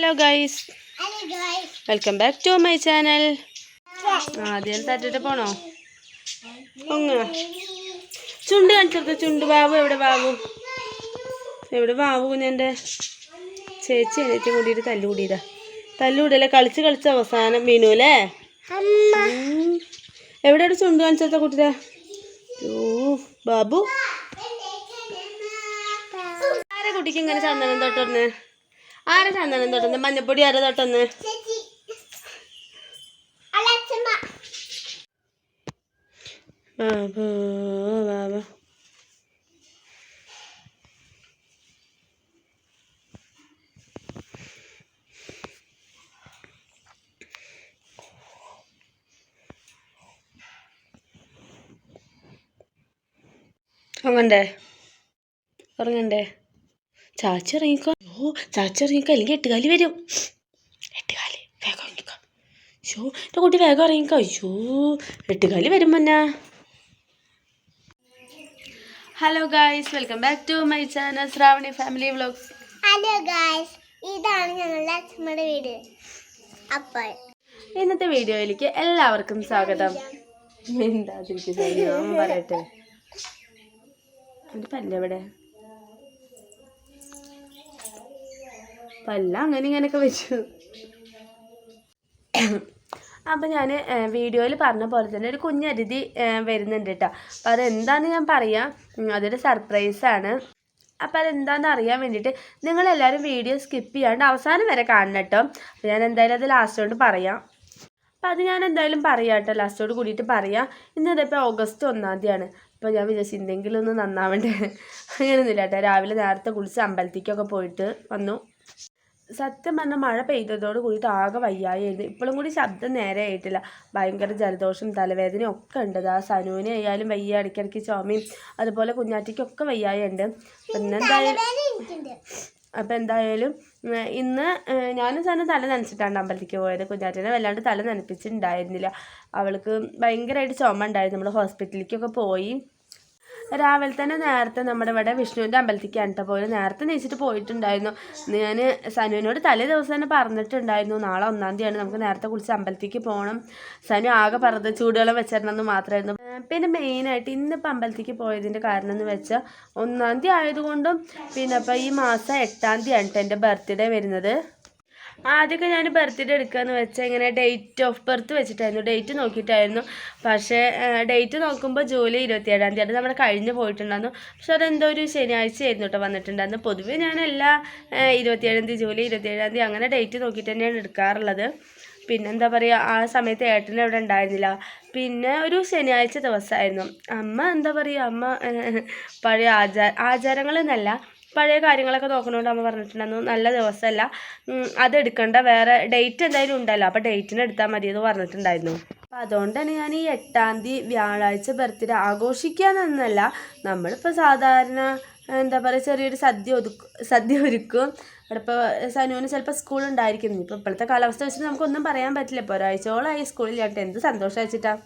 Hello guys, welcome back to my channel. ആദ്യം തട്ടിട്ട് പോണോ? ചുണ്ട് കാണിച്ചെടുത്ത ചുണ്ട്. ബാബു എവിടെ? ബാബു കുഞ്ഞൻ്റെ ചേച്ചി അനിയത്തി കൂടിയിട്ട് തല്ലുകൂടിയല്ലേ? കളിച്ച് അവസാനം വീണു അല്ലേ? എവിടെയാണ് ചുണ്ട് കാണിച്ചെടുത്ത കുട്ടിയുടെ? ബാബു ആരെ കുട്ടിക്ക് ഇങ്ങനെ ചന്ദനം തൊട്ടൊന്ന്? ആരെ ചന്ദനം തൊട്ടുന്നത്? മഞ്ഞപ്പൊടി ആരെ തൊട്ടൊന്ന്? ബാബു ഉറങ്ങണ്ടേ? ചാച്ചി ഇറങ്ങിക്കോ. അല്ലെങ്കിൽ എട്ടുകാലി വരും. എട്ടുകാലി വേഗം ഇറങ്ങിക്കോ. എൻ്റെ കുട്ടി വേഗം ഇറങ്ങിക്കോ. എട്ടുകാലി വരും മന്നാ. Hello guys, welcome back to my channel Shravani family vlogs. Hello guys, ഇതാണ് ഞങ്ങളുടെ അച്ഛമ്മയുടെ വീട്. അപ്പോൾ ഇന്നത്തെ വീഡിയോയിലേക്ക് എല്ലാവർക്കും സ്വാഗതം. പറയട്ടെ, എൻ്റെ പല്ലെവിടെ? പല്ല അങ്ങനെ ഇങ്ങനെയൊക്കെ വെച്ചു. അപ്പം ഞാൻ വീഡിയോയിൽ പറഞ്ഞ പോലെ തന്നെ ഒരു കുഞ്ഞരുതി വരുന്നുണ്ട് കേട്ടോ. അപ്പം അതെന്താണെന്ന് ഞാൻ പറയാം. അതൊരു സർപ്രൈസാണ്. അപ്പം അതെന്താണെന്ന് അറിയാൻ വേണ്ടിയിട്ട് നിങ്ങളെല്ലാവരും വീഡിയോ സ്കിപ്പ് ചെയ്യാണ്ട് അവസാനം വരെ കാണണം കേട്ടോ. അപ്പം ഞാൻ എന്തായാലും അത് ലാസ്റ്റോട് പറയാം. അപ്പം അത് ഞാൻ എന്തായാലും പറയാം കേട്ടോ, ലാസ്റ്റോട് കൂടിയിട്ട് പറയാം. ഇന്നിപ്പോൾ ഓഗസ്റ്റ് 1-ാം തീയതിയാണ്. അപ്പോൾ ഞാൻ വിചാരിച്ചു എന്തെങ്കിലും ഒന്ന് നന്നാവണ്ടേ. അങ്ങനെയൊന്നുമില്ല കേട്ടോ. രാവിലെ നേരത്തെ കുളിച്ച് അമ്പലത്തേക്കൊക്കെ പോയിട്ട് വന്നു. സത്യം പറഞ്ഞാൽ മഴ പെയ്തതോട് കൂടിയിട്ട് ആകെ വയ്യായിരുന്നു. ഇപ്പോഴും കൂടി ശബ്ദം നേരെ ആയിട്ടില്ല. ഭയങ്കര ജലദോഷം തലവേദനയും ഒക്കെ ഉണ്ട്. ആ സനുവിനെ ആയാലും വയ്യ, ഇടയ്ക്കിടയ്ക്ക് ചുമയും, അതുപോലെ കുഞ്ഞാറ്റിക്കൊക്കെ വയ്യായുണ്ട്. അപ്പം എന്തായാലും ഇന്ന് ഞാനും സനു തല നനച്ചിട്ടാണ് അമ്പലത്തേക്ക് പോയത്. കുഞ്ഞാറ്റിനെ വല്ലാണ്ട് തല നനപ്പിച്ചിട്ടുണ്ടായിരുന്നില്ല. അവൾക്ക് ഭയങ്കരമായിട്ട് ചുമ ഉണ്ടായിരുന്നു. നമ്മൾ ഹോസ്പിറ്റലിലേക്കൊക്കെ പോയി. രാവിലെ തന്നെ നേരത്തെ നമ്മുടെ ഇവിടെ വിഷ്ണുവിൻ്റെ അമ്പലത്തേക്കാണ് കേട്ടോ പോയത്. നേരത്തെ നെയ്ച്ചിട്ട് പോയിട്ടുണ്ടായിരുന്നു. ഞാൻ സനുവിനോട് തലേ ദിവസം തന്നെ പറഞ്ഞിട്ടുണ്ടായിരുന്നു, നാളെ 1-ാം തീയതിയാണ്, നമുക്ക് നേരത്തെ കുളിച്ച് അമ്പലത്തേക്ക് പോകണം. സനു ആകെ പറഞ്ഞത് ചൂടുവെള്ളം വെച്ചിരണമെന്ന് മാത്രമായിരുന്നു. പിന്നെ മെയിനായിട്ട് ഇന്നിപ്പോൾ അമ്പലത്തേക്ക് പോയതിൻ്റെ കാരണം എന്ന് വെച്ചാൽ 1-ാം തീയതി ആയതുകൊണ്ടും പിന്നെ ഇപ്പോൾ ഈ മാസം 8-ാം തീയതിയാണ് കേട്ടോ എൻ്റെ ബർത്ത്ഡേ വരുന്നത്. ആദ്യമൊക്കെ ഞാൻ ബർത്ത്ഡേ എടുക്കുകയെന്ന് വെച്ചാൽ ഇങ്ങനെ ഡേറ്റ് ഓഫ് ബർത്ത് വെച്ചിട്ടായിരുന്നു, ഡേറ്റ് നോക്കിയിട്ടായിരുന്നു. പക്ഷേ ഡേറ്റ് നോക്കുമ്പോൾ ജൂലൈ 27-ാം തീയതി നമ്മുടെ കഴിഞ്ഞ് പോയിട്ടുണ്ടായിരുന്നു. പക്ഷെ അതെന്തോ ഒരു ശനിയാഴ്ച ആയിരുന്നു കേട്ടോ വന്നിട്ടുണ്ടായിരുന്നു. പൊതുവെ ഞാൻ എല്ലാ 27-ാം തീയതി ജൂലൈ 27-ാം തീയതി അങ്ങനെ ഡേറ്റ് നോക്കിയിട്ട് തന്നെയാണ് എടുക്കാറുള്ളത്. പിന്നെ എന്താ പറയുക, ആ സമയത്ത് ഏട്ടൻ അവിടെ ഉണ്ടായിരുന്നില്ല. പിന്നെ ഒരു ശനിയാഴ്ച ദിവസമായിരുന്നു. അമ്മ എന്താ പറയുക, അമ്മ പഴയ ആചാരങ്ങളെന്നല്ല പഴയ കാര്യങ്ങളൊക്കെ നോക്കണോണ്ട് അമ്മ പറഞ്ഞിട്ടുണ്ടായിരുന്നു നല്ല ദിവസമല്ല, അതെടുക്കണ്ട, വേറെ ഡേറ്റ് എന്തായാലും ഉണ്ടല്ലോ, അപ്പോൾ ഡേറ്റിന് എടുത്താൽ മതി എന്ന് പറഞ്ഞിട്ടുണ്ടായിരുന്നു. അപ്പോൾ അതുകൊണ്ടാണ് ഞാൻ ഈ 8-ാം തീയതി വ്യാഴാഴ്ച ബർത്ത്ഡേ ആഘോഷിക്കാമെന്നല്ല, നമ്മളിപ്പോൾ സാധാരണ എന്താ പറയുക ചെറിയൊരു സദ്യ ഒരുക്കും. അവിടെ ഇപ്പോൾ സനുവിന് ചിലപ്പോൾ സ്കൂളുണ്ടായിരിക്കും. ഇപ്പോൾ ഇപ്പോഴത്തെ കാലാവസ്ഥ വെച്ചിട്ട് നമുക്കൊന്നും പറയാൻ പറ്റില്ല. ഇപ്പോൾ ഒരാഴ്ചയോളമായി സ്കൂളിലായിട്ട് എന്ത് സന്തോഷം വെച്ചിട്ടാണ്.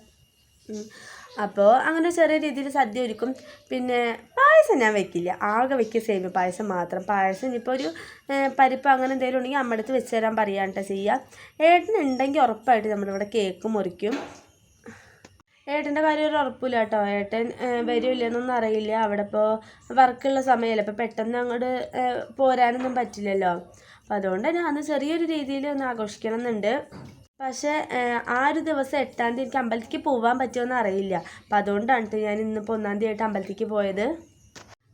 അപ്പോൾ അങ്ങനെ ചെറിയ രീതിയിൽ സദ്യ ഒരുക്കും. പിന്നെ പായസം ഞാൻ വെക്കില്ല, ആകെ വെക്കുക സേമിയ പായസം മാത്രം. പായസം ഇനിയിപ്പോൾ ഒരു പരിപ്പ് അങ്ങനെ എന്തെങ്കിലും ഉണ്ടെങ്കിൽ അമ്മ അടുത്ത് വെച്ച് തരാൻ പറയാണ്ട് ചെയ്യുക. ഏട്ടനുണ്ടെങ്കിൽ ഉറപ്പായിട്ട് നമ്മളിവിടെ കേക്ക് മുറിക്കും. ഏട്ടൻ്റെ കാര്യം ഒരു ഉറപ്പില്ല കേട്ടോ. ഏട്ടൻ വരില്ലെന്നൊന്നും അറിയില്ല. അവിടെ ഇപ്പോൾ വർക്കുള്ള സമയമല്ല, ഇപ്പോൾ പെട്ടെന്ന് അങ്ങോട്ട് പോരാനൊന്നും പറ്റില്ലല്ലോ. അപ്പോൾ അതുകൊണ്ട് തന്നെ അന്ന് ചെറിയൊരു രീതിയിൽ ഒന്ന് ആഘോഷിക്കണം എന്നുണ്ട്. പക്ഷേ ആ ഒരു ദിവസം 8-ാം തീയതി എനിക്ക് അമ്പലത്തേക്ക് പോകാൻ പറ്റുമെന്ന് അറിയില്ല. അപ്പം അതുകൊണ്ടാണ് ഞാൻ ഇന്നിപ്പോൾ 1-ാം തീയതി ആയിട്ട് അമ്പലത്തേക്ക് പോയത്.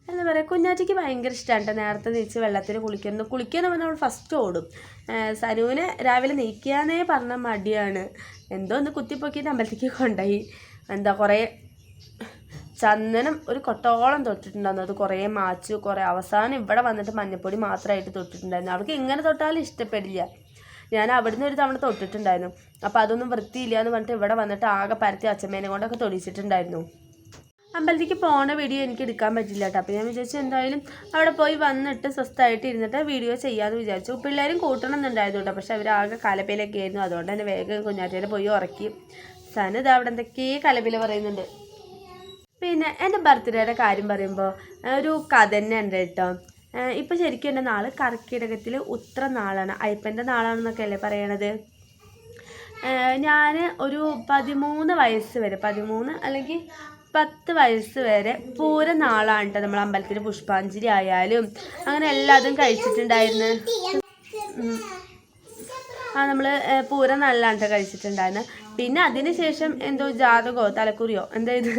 എന്താ പറയുക, കുഞ്ഞാറ്റിക്ക് ഭയങ്കര ഇഷ്ടമാണ് കേട്ടോ നേരത്തെ നീച്ച് വെള്ളത്തിൽ കുളിക്കുന്നത് പറഞ്ഞാൽ നമ്മൾ ഫസ്റ്റ് ഓടും. സനുവിനെ രാവിലെ നീക്കാന്നേ പറഞ്ഞ മടിയാണ്. എന്തോ ഒന്ന് കുത്തിപ്പൊക്കിയിട്ട് അമ്പലത്തേക്ക് കൊണ്ടുപോയി. എന്താ കുറേ ചന്ദനം ഒരു കൊട്ടോളം തൊട്ടിട്ടുണ്ടായിരുന്നു. അത് കുറേ മാച്ചു, കുറേ അവസാനം ഇവിടെ വന്നിട്ട് മഞ്ഞപ്പൊടി മാത്രമായിട്ട് തൊട്ടിട്ടുണ്ടായിരുന്നു. അവൾക്ക് എങ്ങനെ തൊട്ടാലും ഇഷ്ടപ്പെടില്ല. ഞാൻ അവിടുന്ന് ഒരു തവണ തൊട്ടിട്ടുണ്ടായിരുന്നു. അപ്പോൾ അതൊന്നും വൃത്തിയില്ല എന്ന് പറഞ്ഞിട്ട് ഇവിടെ വന്നിട്ട് ആകെ പരത്തി അച്ഛമ്മേനെ കൊണ്ടൊക്കെ തൊടിച്ചിട്ടുണ്ടായിരുന്നു. അമ്പലത്തേക്ക് പോണ വീഡിയോ എനിക്ക് എടുക്കാൻ പറ്റില്ല കേട്ടോ. അപ്പോൾ ഞാൻ വിചാരിച്ചു എന്തായാലും അവിടെ പോയി വന്നിട്ട് സ്വസ്ഥമായിട്ട് ഇരുന്നിട്ട് വീഡിയോ ചെയ്യാമെന്ന് വിചാരിച്ചു. പിള്ളേരും കൂട്ടണം എന്നുണ്ടായിരുന്നു കേട്ടോ. പക്ഷെ അവരാകെ കലപ്പിലൊക്കെ ആയിരുന്നു. അതുകൊണ്ട് തന്നെ വേഗം കുഞ്ഞാറ്റേനെ പോയി ഉറക്കി. സനു ഇത് അവിടെ എന്തൊക്കെ കലപ്പില പറയുന്നുണ്ട്. പിന്നെ എൻ്റെ ബർത്ത്ഡേയുടെ കാര്യം പറയുമ്പോൾ ഒരു കഥ തന്നെ ഉണ്ട് കേട്ടോ. ഇപ്പോൾ ശരിക്കും എൻ്റെ നാൾ കർക്കിടകത്തിൽ ഉത്ര നാളാണ്, അയ്യപ്പൻ്റെ നാളാണെന്നൊക്കെ അല്ലേ പറയണത്. ഞാൻ ഒരു 13 വയസ്സ് വരെ, 13 അല്ലെങ്കിൽ 10 വയസ്സ് വരെ പൂര നാളാണ് കേട്ടോ നമ്മൾ അമ്പലത്തിൽ പുഷ്പാഞ്ജലി ആയാലും അങ്ങനെ എല്ലാതും കഴിച്ചിട്ടുണ്ടായിരുന്നു. നമ്മൾ പൂര നാളിലാണ് കേട്ടോ കഴിച്ചിട്ടുണ്ടായിരുന്നത്. പിന്നെ അതിന് ശേഷം എന്തോ ജാതകമോ തലക്കുറിയോ എന്തായത്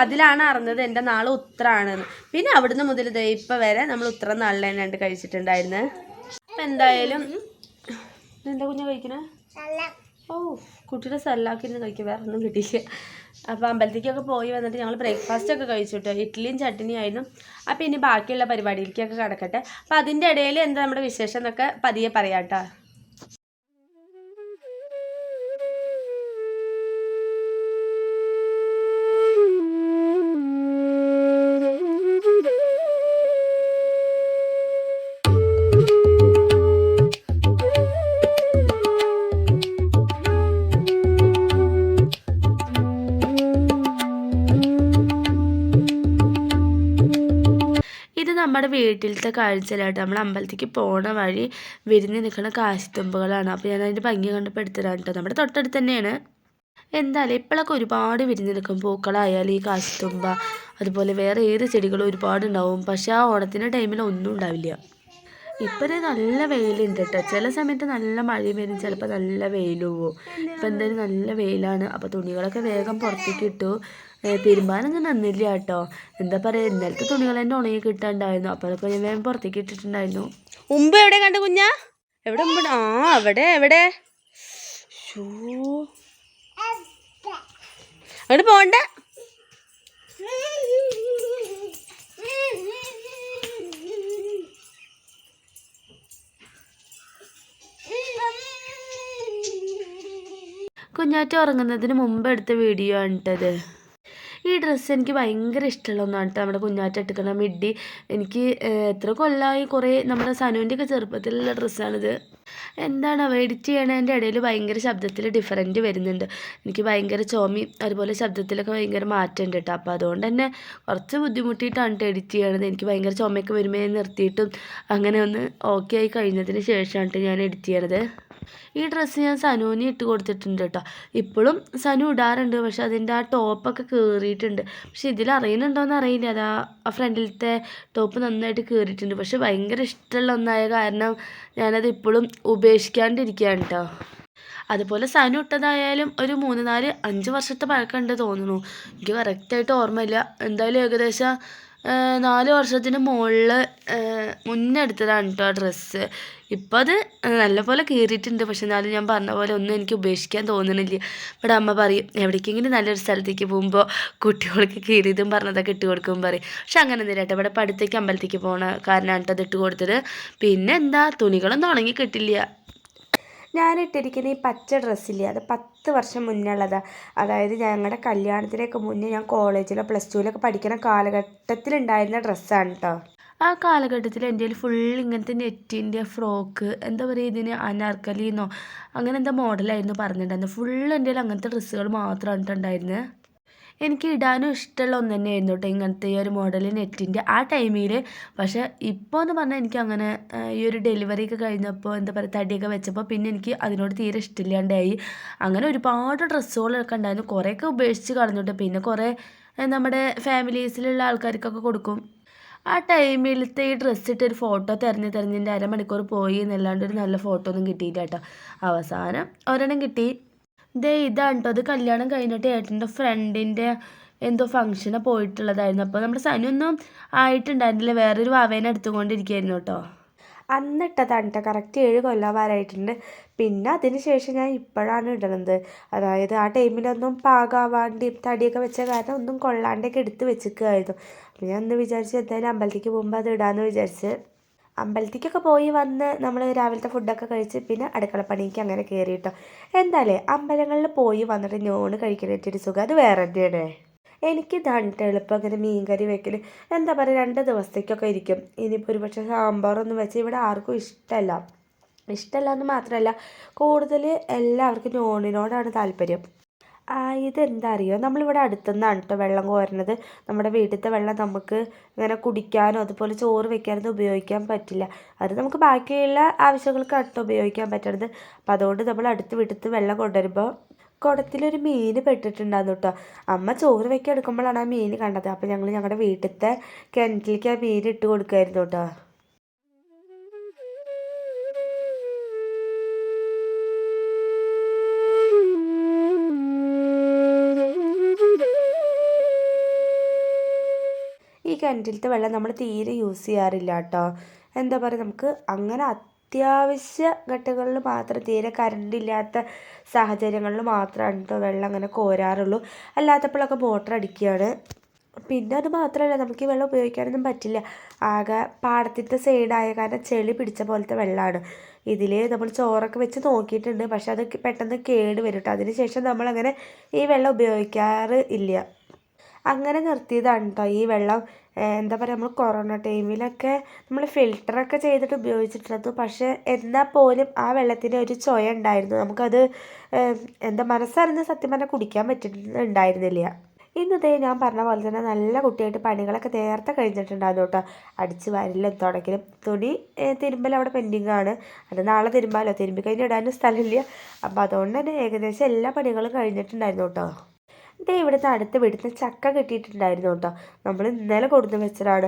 അതിലാണ് അറിഞ്ഞത് എൻ്റെ നാൾ ഉത്തരാണെന്ന്. പിന്നെ അവിടുന്ന് മുതൽ ഇപ്പം വരെ നമ്മൾ ഉത്തര നാളിലാണ് കഴിച്ചിട്ടുണ്ടായിരുന്നത്. അപ്പം എന്തായാലും എന്താ കുഞ്ഞാ കഴിക്കണേ? ഓ, കുട്ടിയുടെ സല്ലാക്കിരുന്ന് കഴിക്കുക, വേറെ ഒന്നും കിട്ടിയില്ല. അപ്പോൾ അമ്പലത്തേക്കൊക്കെ പോയി വന്നിട്ട് ഞങ്ങൾ ബ്രേക്ക്ഫാസ്റ്റൊക്കെ കഴിച്ചു കേട്ടോ. ഇഡ്ഡലിയും ചട്നിയും ആയിരുന്നു. അപ്പോൾ ഇനി ബാക്കിയുള്ള പരിപാടിയിലേക്കൊക്കെ കിടക്കട്ടെ. അപ്പോൾ അതിൻ്റെ ഇടയിൽ എന്താ നമ്മുടെ വിശേഷം എന്നൊക്കെ പതിയെ പറയാം കേട്ടോ. നമ്മുടെ വീട്ടിലത്തെ കാഴ്ചയിലായിട്ട് നമ്മൾ അമ്പലത്തേക്ക് പോണ വഴി വിരിഞ്ഞ് നിൽക്കുന്ന കാശിത്തുമ്പകളാണ്. അപ്പോൾ ഞാൻ അതിൻ്റെ ഭംഗി കണ്ടപ്പോൾ എടുത്തതാണ് കേട്ടോ. നമ്മുടെ തൊട്ടടുത്ത് തന്നെയാണ്. എന്തായാലും ഇപ്പോഴൊക്കെ ഒരുപാട് വിരിഞ്ഞ് നിൽക്കും പൂക്കളായാലും ഈ കാശിത്തുമ്പ, അതുപോലെ വേറെ ഏത് ചെടികളും ഒരുപാടുണ്ടാവും. പക്ഷേ ആ ഓണത്തിൻ്റെ ടൈമിൽ ഒന്നും ഉണ്ടാവില്ല. ഇപ്പം നല്ല വെയിലുണ്ട് കേട്ടോ. ചില സമയത്ത് നല്ല മഴയും വരും, ചിലപ്പോൾ നല്ല വെയിലും പോവും. ഇപ്പം എന്തായാലും നല്ല വെയിലാണ്. അപ്പോൾ തുണികളൊക്കെ വേഗം പുറത്തേക്ക് ഇട്ടു. തിരുമ്പാനൊന്നും നന്നില്ല കേട്ടോ. എന്താ പറയുക, ഇന്നലത്തെ തുണികൾ തന്നെ ഉണങ്ങി കിട്ടാണ്ടായിരുന്നു. അപ്പോൾ അതൊക്കെ ഞാൻ വേഗം പുറത്തേക്ക് ഇട്ടിട്ടുണ്ടായിരുന്നു. ഉമ്പ് എവിടെ കണ്ടു കുഞ്ഞാ? എവിടെ ഉമ്പ്? ആ അവിടെ എവിടെ? അവിടെ പോണ്ട. കുഞ്ഞാറ്റ ഉറങ്ങുന്നതിന് മുമ്പ് എടുത്ത വീഡിയോ ആണ് കേട്ടത്. ഈ ഡ്രസ്സ് എനിക്ക് ഭയങ്കര ഇഷ്ടമുള്ള ഒന്നാണ് കേട്ടോ. നമ്മുടെ കുഞ്ഞാറ്റ ഇട്ടിക്കണ മിഡി എനിക്ക് എത്ര കൊല്ലമായി, കുറേ നമ്മുടെ സനുവിൻ്റെയൊക്കെ ചെറുപ്പത്തിലുള്ള ഡ്രസ്സാണിത്. എന്താണ് എഡിറ്റ് ചെയ്യണതിൻ്റെ ഇടയിൽ ഭയങ്കര ശബ്ദത്തിൽ ഡിഫറൻറ്റ് വരുന്നുണ്ട്. എനിക്ക് ഭയങ്കര ചുമയും അതുപോലെ ശബ്ദത്തിലൊക്കെ ഭയങ്കര മാറ്റമുണ്ട് കേട്ടോ. അപ്പോൾ അതുകൊണ്ട് തന്നെ കുറച്ച് ബുദ്ധിമുട്ടിയിട്ടാണ് കേട്ടോ എഡിറ്റ് ചെയ്യണത്. എനിക്ക് ഭയങ്കര ചുമയൊക്കെ വരുമ്പോൾ നിർത്തിയിട്ടും അങ്ങനെ ഒന്ന് ഓക്കെ ആയി കഴിഞ്ഞതിന് ശേഷമാണ് കേട്ടോ ഞാൻ എഡിറ്റ് ചെയ്യണത്. ഈ ഡ്രസ്സ് ഞാൻ സനുവിന് ഇട്ട് കൊടുത്തിട്ടുണ്ട് കേട്ടോ. ഇപ്പോഴും സനു ഇടാറുണ്ട്. പക്ഷെ അതിൻ്റെ ആ ടോപ്പൊക്കെ കീറിയിട്ടുണ്ട്. പക്ഷെ ഇതിൽ അറിയുന്നുണ്ടോയെന്ന് അറിയില്ല. അത് ആ ഫ്രണ്ടിലത്തെ ടോപ്പ് നന്നായിട്ട് കീറിയിട്ടുണ്ട്. പക്ഷെ ഭയങ്കര ഇഷ്ടമുള്ള ഒന്നായ കാരണം ഞാനത് ഇപ്പോഴും ഉപേക്ഷിക്കാണ്ടിരിക്കുകയാണ് കേട്ടോ. അതുപോലെ സനു ഇട്ടതായാലും ഒരു 3-4-5 വർഷത്തെ പഴക്കമുണ്ട് തോന്നുന്നു. എനിക്ക് കറക്റ്റായിട്ട് ഓർമ്മയില്ല. എന്തായാലും ഏകദേശം 4 വർഷത്തിന് മുകളിൽ മുന്നേ എടുത്തതാണ് കേട്ടോ ആ ഡ്രസ്സ്. ഇപ്പം അത് നല്ലപോലെ കീറിയിട്ടുണ്ട്. പക്ഷെ എന്നാലും ഞാൻ പറഞ്ഞ പോലെ ഒന്നും എനിക്ക് ഉപേക്ഷിക്കാൻ തോന്നണില്ല. ഇവിടെ അമ്മ പറയും എവിടേക്കെങ്കിലും നല്ലൊരു സ്ഥലത്തേക്ക് പോകുമ്പോൾ കുട്ടികൾക്ക് കീറിയതും പറഞ്ഞതൊക്കെ ഇട്ട് കൊടുക്കും പറയും. പക്ഷെ അങ്ങനെ ഒന്നും കേട്ടോ. ഇവിടെ അടുത്തേക്ക് അമ്പലത്തേക്ക് പോകണ കാരണമാണ് കേട്ടോ അത് ഇട്ട് കൊടുത്തത്. പിന്നെ എന്താ, തുണികളൊന്നും ഉണങ്ങി കിട്ടില്ല. ഞാനിട്ടിരിക്കുന്ന ഈ പച്ച ഡ്രസ്സില്ലേ, അത് 10 വർഷം മുന്നേ ഉള്ളതാണ്. അതായത് ഞങ്ങളുടെ കല്യാണത്തിനൊക്കെ മുന്നേ ഞാൻ കോളേജിലോ +2 പഠിക്കുന്ന കാലഘട്ടത്തിലുണ്ടായിരുന്ന ഡ്രസ്സാണ് കേട്ടോ. ആ കാലഘട്ടത്തിൽ എൻ്റെ കയ്യിൽ ഫുൾ ഇങ്ങനത്തെ നെറ്റിൻ്റെ ഫ്രോക്ക്, എന്താ പറയുക, ഇതിന് അനാർക്കലിന്നോ അങ്ങനെ എന്താ മോഡലായിരുന്നു പറഞ്ഞിട്ടുണ്ടായിരുന്നു. ഫുൾ എൻ്റെ കയ്യിൽ അങ്ങനത്തെ ഡ്രസ്സുകൾ മാത്രമാണ് ഉണ്ടായിരുന്നത്. എനിക്ക് ഇടാനും ഇഷ്ടമുള്ള ഒന്ന് തന്നെയായിരുന്നു കേട്ടോ ഇങ്ങനത്തെ ഈ ഒരു മോഡൽ നെറ്റിൻ്റെ ആ ടൈമിൽ. പക്ഷേ ഇപ്പോൾ എന്ന് പറഞ്ഞാൽ എനിക്ക് അങ്ങനെ ഈ ഒരു ഡെലിവറി ഒക്കെ കഴിഞ്ഞപ്പോൾ എന്താ പറയുക തടിയൊക്കെ വെച്ചപ്പോൾ പിന്നെ എനിക്ക് അതിനോട് തീരെ ഇഷ്ടമില്ലാണ്ടായി. അങ്ങനെ ഒരുപാട് ഡ്രസ്സുകളൊക്കെ ഉണ്ടായിരുന്നു. കുറേയൊക്കെ ഉപേക്ഷിച്ച് കളഞ്ഞിട്ട് പിന്നെ കുറേ നമ്മുടെ ഫാമിലീസിലുള്ള ആൾക്കാർക്കൊക്കെ കൊടുക്കും. ആ ടൈമിലത്തെ ഈ ഡ്രസ്സിട്ട് ഒരു ഫോട്ടോ തിരഞ്ഞിൻ്റെ അരമണിക്കൂർ പോയി എന്നല്ലാണ്ട് ഒരു നല്ല ഫോട്ടോ ഒന്നും കിട്ടിയില്ല കേട്ടോ. അവസാനം ഒരെണ്ണം കിട്ടി. ഇതാണ് കേട്ടോ. അത് കല്യാണം കഴിഞ്ഞിട്ട് ഏട്ടൻ്റെ ഫ്രണ്ടിൻ്റെ എന്തോ ഫംഗ്ഷന് പോയിട്ടുള്ളതായിരുന്നു. അപ്പോൾ നമ്മുടെ സനൊന്നും ആയിട്ടുണ്ടായിരുന്നില്ല, വേറൊരു വാവേനെ എടുത്തുകൊണ്ടിരിക്കുകയായിരുന്നു കേട്ടോ. അന്നിട്ടതാണ് കേട്ടോ. കറക്റ്റ് 7 കൊല്ലമാരായിട്ടുണ്ട്. പിന്നെ അതിന് ശേഷം ഞാൻ ഇപ്പോഴാണ് ഇടണത്. അതായത് ആ ടൈമിലൊന്നും പാകാവാണ്ട് തടിയൊക്കെ വെച്ച കാരണം ഒന്നും കൊള്ളാണ്ടൊക്കെ എടുത്ത് വെച്ചിരിക്കുകയായിരുന്നു. അപ്പോൾ ഞാൻ ഒന്ന് വിചാരിച്ച് എന്തായാലും അമ്പലത്തേക്ക് പോകുമ്പോൾ അത് ഇടാമെന്ന് വിചാരിച്ച് അമ്പലത്തേക്കൊക്കെ പോയി വന്ന് നമ്മൾ രാവിലത്തെ ഫുഡൊക്കെ കഴിച്ച് പിന്നെ അടുക്കളപ്പണിക്ക് അങ്ങനെ കയറി കേട്ടോ. എന്തായാലും അമ്പലങ്ങളിൽ പോയി വന്നിട്ട് നോണ് കഴിക്കാനായിട്ടൊരു സുഖം അത് വേറെ തന്നെയാണ്. എനിക്ക് ഇതാണ് എളുപ്പം. അങ്ങനെ മീൻ കറി വെക്കൽ എന്താ പറയുക 2 ദിവസത്തേക്കൊക്കെ ഇരിക്കും. ഇനിയിപ്പോൾ ഒരുപക്ഷെ സാമ്പാറൊന്നും വെച്ച് ഇവിടെ ആർക്കും ഇഷ്ടമല്ല എന്ന് മാത്രമല്ല കൂടുതൽ എല്ലാവർക്കും നോണിനോടാണ് താല്പര്യം. ഇതെന്താ അറിയോ, നമ്മളിവിടെ അടുത്തുനിന്നാണ് കേട്ടോ വെള്ളം കോരുന്നത്. നമ്മുടെ വീട്ടിലത്തെ വെള്ളം നമുക്ക് ഇങ്ങനെ കുടിക്കാനോ അതുപോലെ ചോറ് വെക്കാനോ ഉപയോഗിക്കാൻ പറ്റില്ല. അത് നമുക്ക് ബാക്കിയുള്ള ആവശ്യങ്ങൾക്കാട്ടോ ഉപയോഗിക്കാൻ പറ്റണത്. അപ്പം അതുകൊണ്ട് നമ്മൾ അടുത്ത് വീട്ടിൽ വെള്ളം കൊണ്ടുവരുമ്പോൾ കുടത്തിലൊരു മീൻ പെട്ടിട്ടുണ്ടായിരുന്നു കേട്ടോ. അമ്മ ചോറ് വെക്കാൻ എടുക്കുമ്പോഴാണ് ആ മീൻ കണ്ടത്. അപ്പം ഞങ്ങൾ ഞങ്ങളുടെ വീട്ടിലത്തെ കിണറ്റിലേക്ക് ആ മീൻ ഇട്ട് കൊടുക്കുമായിരുന്നു കേട്ടോ. ഈ കിണറ്റിലത്തെ വെള്ളം നമ്മൾ തീരെ യൂസ് ചെയ്യാറില്ല കേട്ടോ. എന്താ പറയുക, നമുക്ക് അങ്ങനെ അത്യാവശ്യ ഘട്ടങ്ങളിൽ മാത്രം, തീരെ കറണ്ടില്ലാത്ത സാഹചര്യങ്ങളിൽ മാത്രമാണ് കേട്ടോ വെള്ളം അങ്ങനെ കോരാറുള്ളൂ. അല്ലാത്തപ്പോഴൊക്കെ മോട്ടർ അടിക്കുകയാണ്. പിന്നെ അത് മാത്രമല്ല, നമുക്ക് ഈ വെള്ളം ഉപയോഗിക്കാനൊന്നും പറ്റില്ല. ആകെ പാടത്തിൻ്റെ സൈഡായ കാരണം ചെളി പിടിച്ച പോലത്തെ വെള്ളമാണ്. ഇതിൽ നമ്മൾ ചോറൊക്കെ വെച്ച് നോക്കിയിട്ടുണ്ട്, പക്ഷെ അത് പെട്ടെന്ന് കേട് വരും കേട്ടോ. അതിന് ശേഷം നമ്മളങ്ങനെ ഈ വെള്ളം ഉപയോഗിക്കാറ് ഇല്ല. അങ്ങനെ നിർത്തിയതാണ് കേട്ടോ ഈ വെള്ളം. എന്താ പറയുക, നമ്മൾ കൊറോണ ടൈമിലൊക്കെ നമ്മൾ ഫിൽറ്ററൊക്കെ ചെയ്തിട്ട് ഉപയോഗിച്ചിട്ടുണ്ടായിരുന്നു. പക്ഷേ എന്നാൽ പോലും ആ വെള്ളത്തിന് ഒരു ചൊയ ഉണ്ടായിരുന്നു. നമുക്കത് എന്താ മനസ്സറിഞ്ഞ് സത്യം പറഞ്ഞാൽ കുടിക്കാൻ പറ്റുന്നുണ്ടായിരുന്നില്ല. ഇന്നതേ ഞാൻ പറഞ്ഞ പോലെ തന്നെ നല്ല കുട്ടിയായിട്ട് പണികളൊക്കെ നേരത്തെ കഴിഞ്ഞിട്ടുണ്ടായിരുന്നു കേട്ടോ. അടിച്ച് വാരലും തുടക്കലും തുണി തിരുമ്പൽ അവിടെ പെൻഡിങ് ആണ്. അത് നാളെ തിരുമ്പാലോ, തിരുമ്പി കഴിഞ്ഞ് ഇടാനും സ്ഥലമില്ല. അപ്പോൾ അതുകൊണ്ട് തന്നെ ഏകദേശം എല്ലാ പണികളും കഴിഞ്ഞിട്ടുണ്ടായിരുന്നു കേട്ടോ. ഇതേ ഇവിടുത്തെ അടുത്ത് വീട്ടിൽ ചക്ക കിട്ടിയിട്ടുണ്ടായിരുന്നു കേട്ടോ. നമ്മൾ ഇന്നലെ കൊടുന്ന് വെച്ചതാണ്.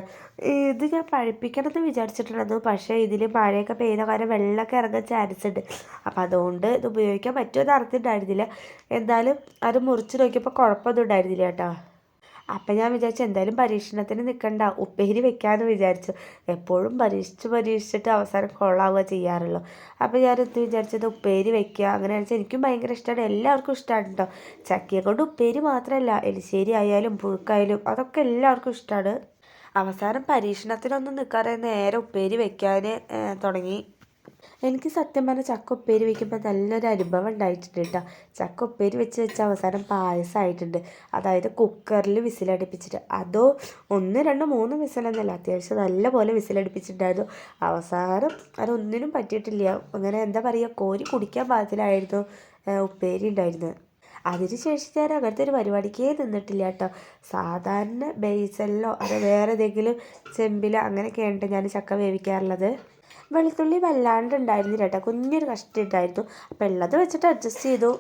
ഇത് ഞാൻ പഴുപ്പിക്കണമെന്ന് വിചാരിച്ചിട്ടുണ്ടായിരുന്നു, പക്ഷേ ഇതിൽ മഴയൊക്കെ പെയ്ത കാരണം വെള്ളമൊക്കെ ഇറങ്ങാൻ ചാൻസ് ഉണ്ട്. അപ്പോൾ അതുകൊണ്ട് ഇത് ഉപയോഗിക്കാൻ പറ്റുമെന്ന് അറിഞ്ഞിട്ടുണ്ടായിരുന്നില്ല. എന്നാലും അത് മുറിച്ച് നോക്കിയപ്പോൾ കുഴപ്പമൊന്നും ഉണ്ടായിരുന്നില്ല കേട്ടോ. അപ്പം ഞാൻ വിചാരിച്ചു എന്തായാലും പരീക്ഷണത്തിന് നിൽക്കണ്ട, ഉപ്പേരി വെക്കാമെന്ന് വിചാരിച്ചു. എപ്പോഴും പരീക്ഷിച്ചിട്ട് അവസാനം കൊള്ളാവുക ചെയ്യാറുള്ളൂ. അപ്പോൾ ഞാനെന്ത് വിചാരിച്ചത്, ഉപ്പേരി വെക്കുക. അങ്ങനെ വെച്ചാൽ എനിക്കും ഭയങ്കര ഇഷ്ടമാണ്, എല്ലാവർക്കും ഇഷ്ടമാണ് കേട്ടോ. ചക്കയെ കൊണ്ട് ഉപ്പേരി മാത്രമല്ല, എലിശ്ശേരി ആയാലും പുഴുക്കായാലും അതൊക്കെ എല്ലാവർക്കും ഇഷ്ടമാണ്. അവസാനം പരീക്ഷണത്തിനൊന്നും നിൽക്കാതെ നേരെ ഉപ്പേരി വെക്കാൻ തുടങ്ങി. എനിക്ക് സത്യം പറഞ്ഞാൽ ചക്ക ഉപ്പേരി വയ്ക്കുമ്പോൾ നല്ലൊരു അനുഭവം ഉണ്ടായിട്ടുണ്ട് കേട്ടോ. ചക്ക ഉപ്പേരി വെച്ച് അവസാനം പായസമായിട്ടുണ്ട്. അതായത് കുക്കറിൽ വിസിലടുപ്പിച്ചിട്ട്, അതോ 1 2 3 വിസിലൊന്നുമല്ല, അത്യാവശ്യം നല്ല പോലെ വിസിലടുപ്പിച്ചിട്ടുണ്ടായിരുന്നു. അവസാനം അതൊന്നിനും പറ്റിയിട്ടില്ല. അങ്ങനെ എന്താ പറയുക, കോരി കുടിക്കാൻ പാകത്തിലായിരുന്നു ഉപ്പേരി ഉണ്ടായിരുന്നത്. അതിനുശേഷം ഞാൻ അങ്ങനത്തെ ഒരു പരിപാടിക്കേ നിന്നിട്ടില്ല കേട്ടോ. സാധാരണ ബേസനിലോ അത് വേറെ ഏതെങ്കിലും ചെമ്പിലോ അങ്ങനെയൊക്കെയാണ് ഞാൻ ചക്ക വേവിക്കാറുള്ളത്. വെളുത്തുള്ളി വല്ലാണ്ട് ഉണ്ടായിരുന്നില്ല കേട്ടോ, കുഞ്ഞൊരു കഷ്ണം ഉണ്ടായിരുന്നു. അപ്പം ഉള്ളത് വെച്ചിട്ട് അഡ്ജസ്റ്റ് ചെയ്തു.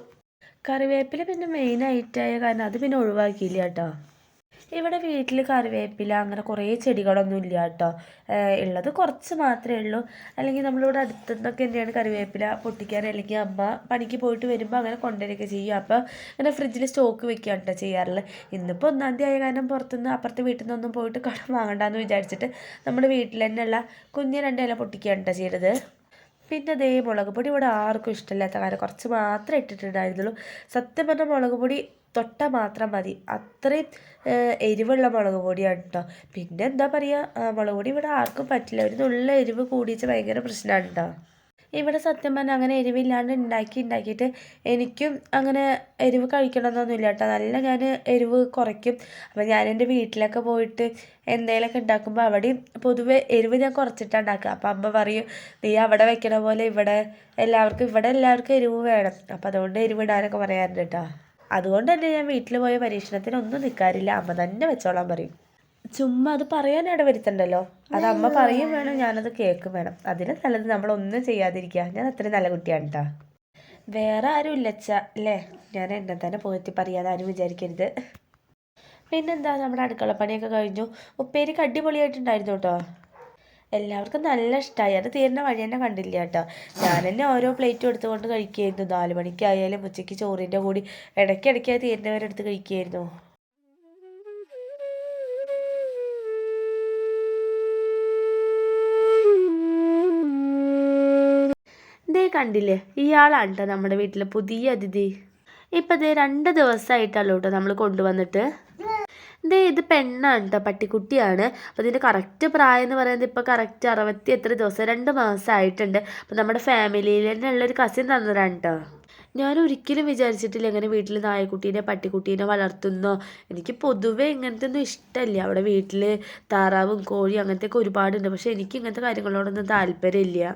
കറിവേപ്പില പിന്നെ മെയിൻ ആയിട്ടായ കാരണം അത് പിന്നെ ഒഴിവാക്കിയില്ല കേട്ടോ. ഇവിടെ വീട്ടിൽ കറിവേപ്പില അങ്ങനെ കുറേ ചെടികളൊന്നും ഇല്ല കേട്ടോ. ഉള്ളത് കുറച്ച് മാത്രമേ ഉള്ളൂ. അല്ലെങ്കിൽ നമ്മളിവിടെ അടുത്തുനിന്നൊക്കെ തന്നെയാണ് കറിവേപ്പില പൊട്ടിക്കാൻ, അല്ലെങ്കിൽ അമ്മ പണിക്ക് പോയിട്ട് വരുമ്പോൾ അങ്ങനെ കൊണ്ടുവരികയൊക്കെ ചെയ്യും. അപ്പോൾ അങ്ങനെ ഫ്രിഡ്ജിൽ സ്റ്റോക്ക് വെക്കുകയാണ് കേട്ടോ ചെയ്യാറുള്ളത്. ഇന്നിപ്പോൾ 1-ാം തീയതി ആയ കാരണം പുറത്തുനിന്ന് അപ്പുറത്തെ വീട്ടിൽ നിന്നൊന്നും പോയിട്ട് കടം വാങ്ങണ്ടെന്ന് വിചാരിച്ചിട്ട് നമ്മുടെ വീട്ടിൽ തന്നെയുള്ള കുഞ്ഞ് 2 ഇല പൊട്ടിക്കുകയാണ് കേട്ടോ ചെയ്തത്. പിന്നെ ദേ മുളക് പൊടി ഇവിടെ ആർക്കും ഇഷ്ടമില്ലാത്ത കാരണം കുറച്ച് മാത്രമേ ഇട്ടിട്ടുണ്ടായിരുന്നുള്ളൂ. സത്യം പറഞ്ഞാൽ മുളക് പൊടി തൊട്ടാൽ മാത്രം മതി, അത്രയും എരിവുള്ള മുളക് പൊടിയാണ് കേട്ടോ. പിന്നെ എന്താ പറയുക, മുളക് പൊടി ഇവിടെ ആർക്കും പറ്റില്ല. ഒരു നുള്ള എരിവ് കൂടിയിട്ട് ഭയങ്കര പ്രശ്നമാണ് കേട്ടോ. ഇവിടെ സത്യം പറഞ്ഞാൽ അങ്ങനെ എരിവില്ലാണ്ട് ഉണ്ടാക്കിയിട്ട് എനിക്കും അങ്ങനെ എരിവ് കഴിക്കണമെന്നൊന്നുമില്ല കേട്ടോ. നല്ല ഞാൻ എരിവ് കുറയ്ക്കും. അപ്പോൾ ഞാൻ എൻ്റെ വീട്ടിലൊക്കെ പോയിട്ട് എന്തെങ്കിലുമൊക്കെ ഉണ്ടാക്കുമ്പോൾ അവിടെയും പൊതുവെ എരിവ് ഞാൻ കുറച്ചിട്ടാണ് ഉണ്ടാക്കുക. അപ്പോൾ അമ്മ പറയും, നീ അവിടെ വെക്കണ പോലെ ഇവിടെ എല്ലാവർക്കും എരിവ് വേണം. അപ്പോൾ അതുകൊണ്ട് എരിവ് ഇടാനൊക്കെ പറയാറുണ്ട് കേട്ടോ. അതുകൊണ്ട് തന്നെ ഞാൻ വീട്ടിൽ പോയ പരീക്ഷണത്തിനൊന്നും നിൽക്കാറില്ല, അമ്മ തന്നെ വെച്ചോളാൻ പറയും. ചുമ്മാ അത് പറയാൻ ഇടവരുത്തണ്ടല്ലോ, അത് അമ്മ പറയും വേണം, ഞാനത് കേൾക്കും വേണം. അതിന് നല്ലത് നമ്മളൊന്നും ചെയ്യാതിരിക്കുക. ഞാൻ അത്രയും നല്ല കുട്ടിയാണ് കേട്ടോ. വേറെ ആരും ഇല്ലച്ച അല്ലേ, ഞാൻ എന്നെ തന്നെ പോയിട്ട് പറയാതെ ആരും വിചാരിക്കരുത്. പിന്നെന്താ, നമ്മുടെ അടുക്കളപ്പണിയൊക്കെ കഴിഞ്ഞു. ഉപ്പേരിക്ക് അടിപൊളിയായിട്ടുണ്ടായിരുന്നു കേട്ടോ. എല്ലാവർക്കും നല്ല ഇഷ്ടമായി. അത് തീരുന്ന വഴി തന്നെ കണ്ടില്ല കേട്ടോ. ഞാൻ തന്നെ ഓരോ പ്ലേറ്റും എടുത്തുകൊണ്ട് കഴിക്കുകയായിരുന്നു. 4 മണിക്കായാലും ഉച്ചയ്ക്ക് ചോറിൻ്റെ കൂടി ഇടയ്ക്കിടയ്ക്ക് അത് തീരുന്നവരെടുത്ത് കഴിക്കുകയായിരുന്നു. ഇതേ കണ്ടില്ലേ, ഇയാളാണ് കേട്ടോ നമ്മുടെ വീട്ടിലെ പുതിയ അതിഥി. ഇപ്പം ഇതേ 2 ദിവസമായിട്ടല്ലോ കേട്ടോ നമ്മൾ കൊണ്ടുവന്നിട്ട്. ഇത് പെണ്ണാണ് കേട്ടോ, പട്ടിക്കുട്ടിയാണ്. അപ്പോൾ ഇതിൻ്റെ കറക്റ്റ് പ്രായം എന്ന് പറയുന്നത് ഇപ്പോൾ കറക്റ്റ് 60 എത്ര ദിവസം 2 മാസമായിട്ടുണ്ട്. അപ്പോൾ നമ്മുടെ ഫാമിലിയിൽ തന്നെ ഉള്ളൊരു കസിൻ തന്നതാണ് കേട്ടോ. ഞാൻ ഒരിക്കലും വിചാരിച്ചിട്ടില്ല ഇങ്ങനെ വീട്ടിൽ നായക്കുട്ടീനെ പട്ടിക്കുട്ടീനെ വളർത്തുന്നോ. എനിക്ക് പൊതുവേ ഇങ്ങനത്തെ ഒന്നും ഇഷ്ടമല്ല. അവിടെ വീട്ടിൽ താറാവും കോഴി അങ്ങനത്തെയൊക്കെ ഒരുപാടുണ്ട്, പക്ഷേ എനിക്ക് ഇങ്ങനത്തെ കാര്യങ്ങളോടൊന്നും താല്പര്യമില്ല.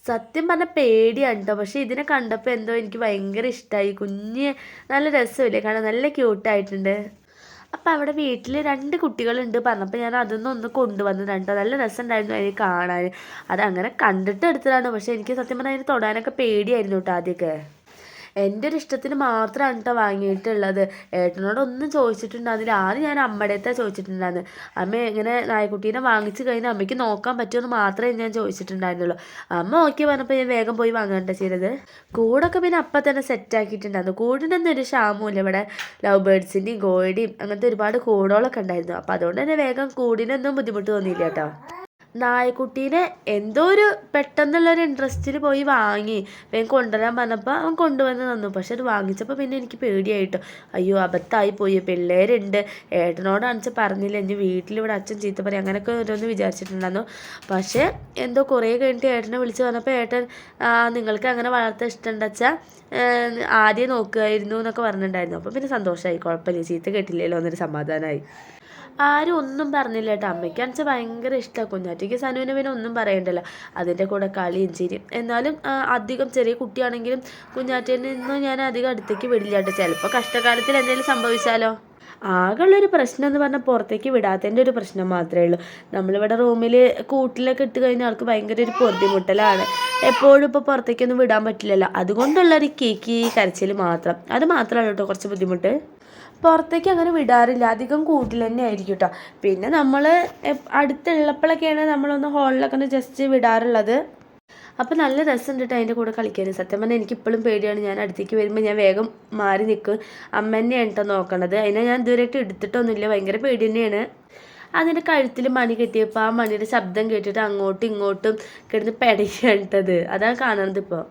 സത്യം പറഞ്ഞാൽ പേടിയാണ് കേട്ടോ. പക്ഷേ ഇതിനെ കണ്ടപ്പോൾ എന്തോ എനിക്ക് ഭയങ്കര ഇഷ്ടമായി. കുഞ്ഞ് നല്ല രസമില്ലേ കാണാൻ, നല്ല ക്യൂട്ടായിട്ടുണ്ട്. അപ്പോൾ അവിടെ വീട്ടിൽ 2 കുട്ടികളുണ്ട് പറഞ്ഞപ്പോൾ ഞാൻ അതൊന്നും ഒന്ന് കൊണ്ടുവന്നതാണ് കേട്ടോ. നല്ല രസമുണ്ടായിരുന്നു അതിന് കാണാൻ. അതങ്ങനെ കണ്ടിട്ട് എടുത്തതാണ്. പക്ഷേ എനിക്ക് സത്യം പറഞ്ഞാൽ അതിന് തൊടാനൊക്കെ പേടിയായിരുന്നു കേട്ടോ ആദ്യമൊക്കെ. എൻ്റെ ഒരു ഇഷ്ടത്തിന് മാത്രമാണ് കേട്ടോ വാങ്ങിയിട്ടുള്ളത്. ഏട്ടനോടൊന്നും ചോദിച്ചിട്ടുണ്ടായിരുന്നില്ല. ആദ്യം ഞാൻ അമ്മയുടെ അടുത്താണ് ചോദിച്ചിട്ടുണ്ടായിരുന്നു. അമ്മ എങ്ങനെ നായക്കുട്ടീനെ വാങ്ങിച്ച് കഴിഞ്ഞാൽ അമ്മയ്ക്ക് നോക്കാൻ പറ്റുമെന്ന് മാത്രമേ ഞാൻ ചോദിച്ചിട്ടുണ്ടായിരുന്നുള്ളൂ. അമ്മ ഓക്കെ പറഞ്ഞപ്പോൾ ഞാൻ വേഗം പോയി വാങ്ങേണ്ട ചെയ്തത്. കൂടൊക്കെ പിന്നെ അപ്പം തന്നെ സെറ്റാക്കിയിട്ടുണ്ടായിരുന്നു. കൂടിനൊന്നും ഒരു ക്ഷാമമില്ല. ഇവിടെ ലവ് ബേർഡ്സിൻ്റെയും കോഴിയുടെയും അങ്ങനത്തെ ഒരുപാട് കൂടുകളൊക്കെ ഉണ്ടായിരുന്നു. അപ്പോൾ അതുകൊണ്ട് തന്നെ വേഗം കൂടിനൊന്നും ബുദ്ധിമുട്ട് തോന്നിയില്ല കേട്ടോ. നായക്കുട്ടീനെ എന്തോ ഒരു പെട്ടെന്നുള്ളൊരു ഇൻട്രസ്റ്റിൽ പോയി വാങ്ങി വേഗം കൊണ്ടുവരാൻ പറഞ്ഞപ്പോൾ അവൻ കൊണ്ടുവന്ന് തന്നു. പക്ഷെ അത് വാങ്ങിച്ചപ്പോൾ പിന്നെ എനിക്ക് പേടിയായിട്ടോ. അയ്യോ അബദ്ധമായി പോയി, പിള്ളേരുണ്ട്, ഏട്ടനോടാണെന്ന് പറഞ്ഞില്ല, ഇനി വീട്ടിലിവിടെ അച്ഛൻ ചീത്ത പറയും, അങ്ങനെയൊക്കെ ഓരോന്ന് വിചാരിച്ചിട്ടുണ്ടായിരുന്നു. പക്ഷേ എന്തോ കുറേ കഴിഞ്ഞിട്ട് ഏട്ടനെ വിളിച്ച് പറഞ്ഞപ്പോൾ ഏട്ടൻ നിങ്ങൾക്ക് അങ്ങനെ വളർത്താൻ ഇഷ്ടമുണ്ടെച്ചാൽ ആദ്യം നോക്കുമായിരുന്നു എന്നൊക്കെ പറഞ്ഞിട്ടുണ്ടായിരുന്നു. അപ്പോൾ പിന്നെ സന്തോഷമായി, കുഴപ്പമില്ല, ചീത്ത കേട്ടില്ലല്ലോ എന്നൊരു സമാധാനമായി. ആരും ഒന്നും പറഞ്ഞില്ല കേട്ടോ. അമ്മയ്ക്കാണെന്ന് വെച്ചാൽ ഭയങ്കര ഇഷ്ടമാണ്. കുഞ്ഞാറ്റയ്ക്ക് സനുവിനെ പിന്നെ ഒന്നും പറയണ്ടല്ലോ, അതിൻ്റെ കൂടെ കളിയും ചിരിയും. എന്നാലും അധികം ചെറിയ കുട്ടിയാണെങ്കിലും കുഞ്ഞാറ്റയിൽ നിന്ന് ഞാൻ അധികം അടുത്തേക്ക് വിടില്ല കേട്ടോ. ചിലപ്പോൾ കഷ്ടകാലത്തിൽ എന്തെങ്കിലും സംഭവിച്ചാലോ. ആകെയുള്ളൊരു പ്രശ്നം എന്ന് പറഞ്ഞാൽ പുറത്തേക്ക് വിടാത്തതിൻ്റെ ഒരു പ്രശ്നം മാത്രമേ ഉള്ളൂ. നമ്മളിവിടെ റൂമിൽ കൂട്ടിലൊക്കെ ഇട്ട് കഴിഞ്ഞാൽ ആൾക്ക് ഭയങ്കര ഒരു പൊറുതിമുട്ടലാണ്. എപ്പോഴും ഇപ്പോൾ പുറത്തേക്കൊന്നും വിടാൻ പറ്റില്ലല്ലോ. അതുകൊണ്ടുള്ളൊരു കേക്ക് കരച്ചിൽ മാത്രം, അത് മാത്രമാണ് കേട്ടോ കുറച്ച് ബുദ്ധിമുട്ട്. പുറത്തേക്ക് അങ്ങനെ വിടാറില്ല, അധികം കൂട്ടിൽ തന്നെ ആയിരിക്കും കേട്ടോ. പിന്നെ നമ്മൾ അടുത്തുള്ളപ്പോഴൊക്കെയാണ് നമ്മളൊന്ന് ഹോളിലൊക്കെ ഒന്ന് ജസ്റ്റ് വിടാറുള്ളത്. അപ്പോൾ നല്ല രസമുണ്ട് കേട്ടോ അതിൻ്റെ കൂടെ കളിക്കാൻ. സത്യം പറഞ്ഞാൽ എനിക്കിപ്പോഴും പേടിയാണ്. ഞാൻ അടുത്തേക്ക് വരുമ്പോൾ ഞാൻ വേഗം മാറി നിൽക്കും. അമ്മ തന്നെയാണ് കേട്ടോ നോക്കണത്. അതിനെ ഞാൻ ഇതുവരെയായിട്ട് എടുത്തിട്ടൊന്നുമില്ല. ഭയങ്കര പേടി തന്നെയാണ്. അതിൻ്റെ കഴുത്തിൽ മണി കെട്ടിയപ്പോൾ ആ മണിയുടെ ശബ്ദം കേട്ടിട്ട് അങ്ങോട്ടും ഇങ്ങോട്ടും കിടന്ന് പെടയാണ് കേട്ടത്. അതാണ് കാണുന്നത് ഇപ്പോൾ.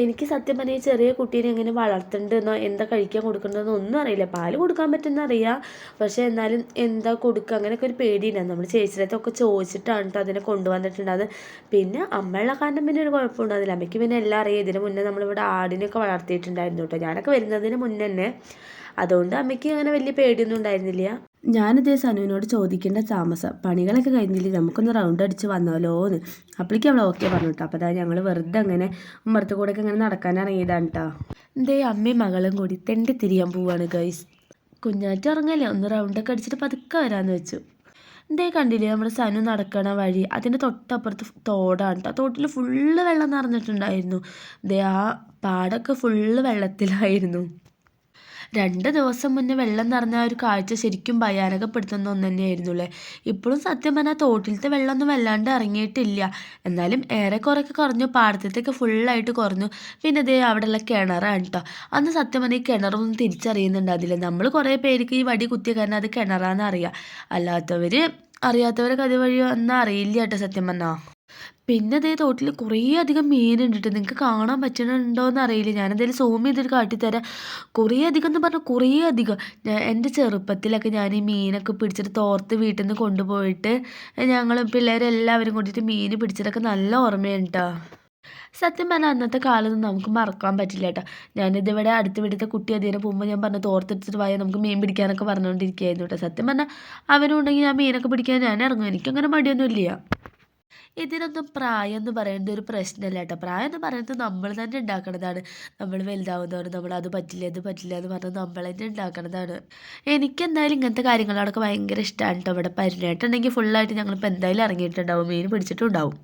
എനിക്ക് സത്യം പറഞ്ഞാൽ ഈ ചെറിയ കുട്ടീനെ എങ്ങനെ വളർത്തേണ്ടതെന്നോ എന്താ കഴിക്കാൻ കൊടുക്കേണ്ടതെന്നോ ഒന്നും അറിയില്ല. പാല് കൊടുക്കാൻ പറ്റുമെന്ന് അറിയാം, പക്ഷേ എന്നാലും എന്താ കൊടുക്കുക അങ്ങനെയൊക്കെ ഒരു പേടിയില്ല. നമ്മൾ ചേച്ചിടത്തൊക്കെ ചോദിച്ചിട്ടാണ് കേട്ടോ അതിനെ കൊണ്ടുവന്നിട്ടുണ്ടായത്. പിന്നെ അമ്മയുള്ള കാരണം പിന്നെ ഒരു കുഴപ്പമുണ്ടാകുന്നില്ല. അമ്മയ്ക്ക് പിന്നെ എല്ലാം അറിയാം. ഇതിന് മുന്നേ നമ്മളിവിടെ ആടിനൊക്കെ വളർത്തിയിട്ടുണ്ടായിരുന്നു കേട്ടോ, ഞാനൊക്കെ വരുന്നതിന് മുന്നേ തന്നെ. അതുകൊണ്ട് അമ്മയ്ക്ക് അങ്ങനെ വലിയ പേടിയൊന്നും ഉണ്ടായിരുന്നില്ല. ഞാനിതേ സനുവിനോട് ചോദിക്കേണ്ട താമസം, പണികളൊക്കെ കഴിഞ്ഞില്ലേ നമുക്കൊന്ന് റൗണ്ട് അടിച്ച് വന്നാലോ എന്ന്. അപ്പോഴേക്കും അവൾ ഓക്കെ പറഞ്ഞു കേട്ടോ. അപ്പോൾ അതാ ഞങ്ങൾ വെറുതെ അങ്ങനെ ഉമ്മറത്ത് കൂടെയൊക്കെ ഇങ്ങനെ നടക്കാൻ ഇറങ്ങിയതാണ് കേട്ടോ. എന്തേ അമ്മയും മകളും കൂടി തെണ്ടി തിരിയാൻ പോവാണ് ഗൈസ്. കുഞ്ഞാറ്റ് ഇറങ്ങല്ലേ, ഒന്ന് റൗണ്ടൊക്കെ അടിച്ചിട്ട് പതുക്കെ വരാമെന്ന് വെച്ചു. എന്തേ കണ്ടില്ലേ നമ്മുടെ സനു നടക്കണ വഴി, അതിൻ്റെ തൊട്ടപ്പുറത്ത് തോടാണ് കേട്ടോ. തോട്ടിൽ ഫുള്ള് വെള്ളം നിറഞ്ഞിട്ടുണ്ടായിരുന്നു. ദേ ആ പാടൊക്കെ ഫുള്ള് വെള്ളത്തിലായിരുന്നു. 2 ദിവസം മുന്നേ വെള്ളം നിറഞ്ഞ ഒരു കാഴ്ച ശരിക്കും ഭയാനകപ്പെടുത്തുന്ന ഒന്ന് തന്നെയായിരുന്നു അല്ലേ. ഇപ്പോഴും സത്യം പറഞ്ഞാൽ തോട്ടിലത്തെ വെള്ളമൊന്നും വല്ലാണ്ട് ഇറങ്ങിയിട്ടില്ല. എന്നാലും ഏറെക്കുറെയൊക്കെ കുറഞ്ഞു, പാടത്തേക്ക് ഫുള്ളായിട്ട് കുറഞ്ഞു. പിന്നെ ഇതേ അവിടെയുള്ള കിണറാണ് കേട്ടോ. അന്ന് സത്യം പറഞ്ഞാൽ ഈ കിണറൊന്നും തിരിച്ചറിയുന്നുണ്ടാവില്ല. നമ്മൾ കുറേ പേർക്ക് ഈ വടി കുത്തിയ കാരണം അത് കിണറാന്ന് അറിയാം. അറിയാത്തവരൊക്കെ അതുവഴി ഒന്നും അറിയില്ല കേട്ടോ സത്യം പറഞ്ഞാൽ. പിന്നെ അതേ തോട്ടിൽ കുറേ അധികം മീനുണ്ട് കേട്ടോ. നിങ്ങൾക്ക് കാണാൻ പറ്റണുണ്ടോയെന്ന് അറിയില്ല, ഞാനെന്തായാലും സൂം ചെയ്തിട്ട് കാട്ടിത്തരാം. കുറേ അധികം എന്ന് പറഞ്ഞാൽ കുറേ അധികം. എൻ്റെ ചെറുപ്പത്തിലൊക്കെ ഞാൻ ഈ മീനൊക്കെ പിടിച്ചിട്ട് തോർത്ത് വീട്ടിൽ നിന്ന് കൊണ്ടുപോയിട്ട് ഞങ്ങൾ പിള്ളേരെല്ലാവരും കൂടിയിട്ട് മീൻ പിടിച്ചിട്ടൊക്കെ നല്ല ഓർമ്മയുണ്ട് കേട്ടോ. സത്യം പറഞ്ഞാൽ അന്നത്തെ കാലമൊന്നും നമുക്ക് മറക്കാൻ പറ്റില്ല കേട്ടോ. ഞാനിതിവിടെ അടുത്ത വീട്ടിലത്തെ കുട്ടി അതിനെ പോകുമ്പോൾ ഞാൻ പറഞ്ഞു തോർത്തെടുത്തിട്ട് പോയാൽ നമുക്ക് മീൻ പിടിക്കാനൊക്കെ പറഞ്ഞുകൊണ്ടിരിക്കുകയായിരുന്നു കേട്ടോ. സത്യം പറഞ്ഞാൽ അവനുണ്ടെങ്കിൽ ഞാൻ മീനൊക്കെ പിടിക്കാൻ ഞാൻ ഇറങ്ങും, എനിക്കങ്ങനെ മടിയൊന്നുമില്ല. ഇതിനൊന്നും പ്രായം എന്ന് പറയുന്നത് ഒരു പ്രശ്നമല്ല കേട്ടോ. പ്രായം എന്ന് പറയുന്നത് നമ്മൾ തന്നെ ഉണ്ടാക്കണതാണ്. നമ്മൾ വലുതാവുന്നതാണ് നമ്മൾ അത് പറ്റില്ല ഇത് പറ്റില്ല എന്ന് പറഞ്ഞ് നമ്മൾ തന്നെ ഉണ്ടാക്കണതാണ്. എനിക്കെന്തായാലും ഇങ്ങനത്തെ കാര്യങ്ങളോടൊക്കെ ഭയങ്കര ഇഷ്ടമാണ് കേട്ടോ. ഇവിടെ പരിണേട്ടുണ്ടെങ്കിൽ ഫുള്ളായിട്ട് ഞങ്ങളിപ്പോൾ എന്തായാലും ഇറങ്ങിയിട്ടുണ്ടാവും, മീൻ പിടിച്ചിട്ടുണ്ടാവും.